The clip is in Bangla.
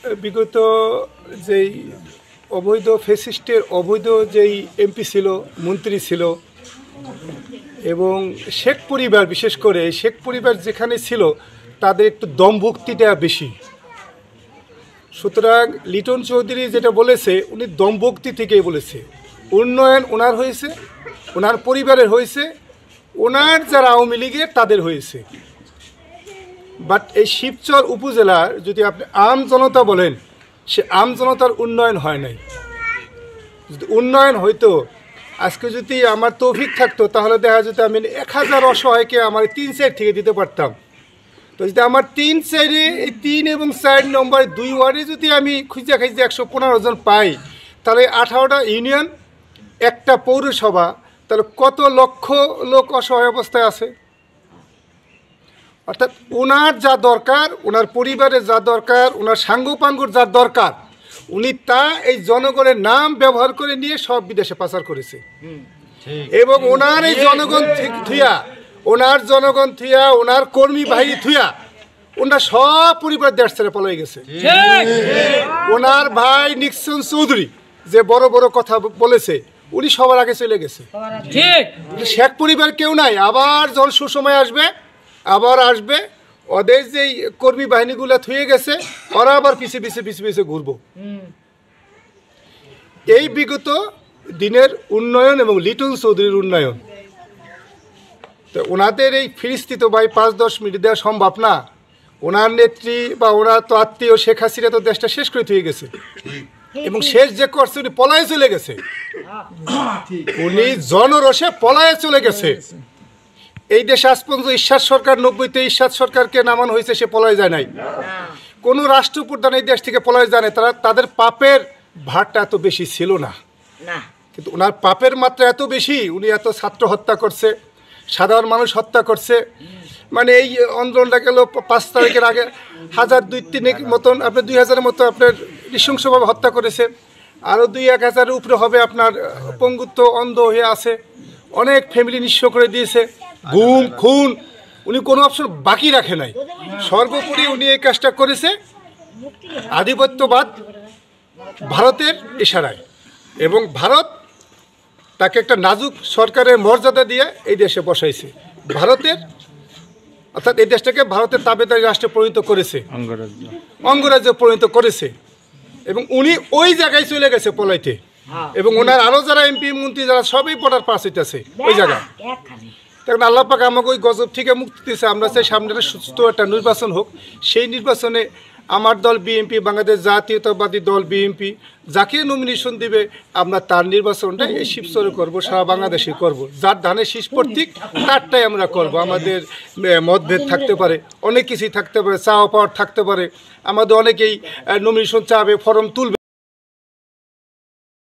বিগত যেই অবৈধ ফ্যাসিস্টের অবৈধ যেই এমপি ছিল, মন্ত্রী ছিল এবং শেখ পরিবার, বিশেষ করে শেখ পরিবার যেখানে ছিল তাদের একটু দমভক্তিটা বেশি। সুতরাং লিটন চৌধুরী যেটা বলেছে উনি দমভক্তি থেকেই বলেছে। উন্নয়ন ওনার হয়েছে, ওনার পরিবারের হয়েছে, ওনার যারা আওয়ামী লীগের তাদের হয়েছে। বাট এই শিবচর উপজেলার যদি আপনি আম জনতা বলেন, সে আম জনতার উন্নয়ন হয় নাই। যদি উন্নয়ন হইতো, আজকে যদি আমার তৌফিক থাকতো তাহলে দেখা যেত আমি 1000 অসহায়কে আমার 3 সাইড থেকে দিতে পারতাম। তো যদি আমার 3 সাইডে এই 3 এবং 4 নম্বর 2 ওয়ার্ডে যদি আমি খুঁজে 115 জন পাই, তাহলে 18টা ইউনিয়ন, একটা পৌরসভা, তাহলে কত লক্ষ লোক অসহায় অবস্থায় আছে। অর্থাৎ ওনার যা দরকার, ওনার পরিবারের যা দরকার, ওনার সাঙ্গপাঙ্গর যা দরকার, উনি তা এই জনগণের নাম ব্যবহার করে নিয়ে সব বিদেশে পাচার করেছে। এবং ওনার এই জনগণ থুয়া, ওনার জনগণ থুয়া, ওনার কর্মী বাহিনী থুয়া ওনার সব পরিবার দেশ ছেড়ে পলাই গেছে। ওনার ভাই নিক্সন চৌধুরী যে বড় বড় কথা বলেছে, উনি সবার আগে চলে গেছে। শেখ পরিবার কেউ নাই। আবার যখন সুসময় আসবে, আবার আসবে, ওদের যেই কর্মী বাহিনীগুলো থুয়ে গেছে ওরা আবার পিছিয়ে ঘুরবো। এই বিগত দিনের উন্নয়ন এবং লিটন চৌধুরীর উন্নয়ন, তো ওনাদের এই ফিরিস্তি তো ভাই 5-10 মিনিট দেওয়া সম্ভব না। ওনার নেত্রী বা ওনার তো আত্মীয় শেখ হাসিনা তো দেশটা শেষ করে থুয়ে গেছে এবং শেষ যে করছে উনি পলায়ে চলে গেছে। উনি জনরসে পলায়ে চলে গেছে। এই দেশে আজ পর্যন্ত ঈশ্বর সরকার 90-তে ঈশ্বর সরকারকে নামানো হয়েছে, সে পলায় যায় নাই। কোনো রাষ্ট্রপ্রধান এই দেশ থেকে পলায় যায় না। তাদের পাপের ভারটা এত বেশি ছিল না, কিন্তু ওনার পাপের মাত্রা এত বেশি। উনি এত ছাত্র হত্যা করছে, সাধারণ মানুষ হত্যা করছে। মানে এই আন্দোলনটা গেল 5 তারিখের আগে 1000-2000 মতন, আপনার 2000-এর মতো আপনার নৃশংসভাবে হত্যা করেছে। আরও 2-1000-এর উপরে হবে আপনার পঙ্গুত্ব, অন্ধ হয়ে আছে। অনেক ফ্যামিলি নিঃস্ব করে দিয়েছে। গুম, খুন, উনি কোনো অপশন বাকি রাখে নাই। সর্বোপরি উনি এই কাজটা করেছে আধিপত্যবাদ ভারতের ইশারায়, এবং ভারত তাকে একটা নাজুক সরকারের মর্যাদা দিয়ে এই দেশে বসাইছে। ভারতের, অর্থাৎ এই দেশটাকে ভারতের তাবেদারি রাষ্ট্রে পরিণত করেছে, অঙ্গরাজ্যে পরিণত করেছে। এবং উনি ওই জায়গায় চলে গেছে পলাইতে, এবং ওনার আরও যারা এমপি মন্ত্রী যারা সবই বর্ডার পাস হইতেছে ওই জায়গায়। তখন আল্লাহ পাক আমাকে ওই গজব থেকে মুক্তি দিয়েছে। আমরা চাই সামনে সুস্থ একটা নির্বাচন হোক। সেই নির্বাচনে আমার দল বিএনপি, বাংলাদেশ জাতীয়তাবাদী দল বিএনপি, যাকে নমিনেশন দিবে আমরা তার নির্বাচনটা এই শিবচরে করবো, সারা বাংলাদেশে করব। যার ধানের শীষ প্রতীক তারটাই আমরা করব। আমাদের মতভেদ থাকতে পারে, অনেক কিছুই থাকতে পারে, চাওয়া পাওয়ার থাকতে পারে। আমাদের অনেকেই নমিনেশন চাবে, ফর্ম তুলবে।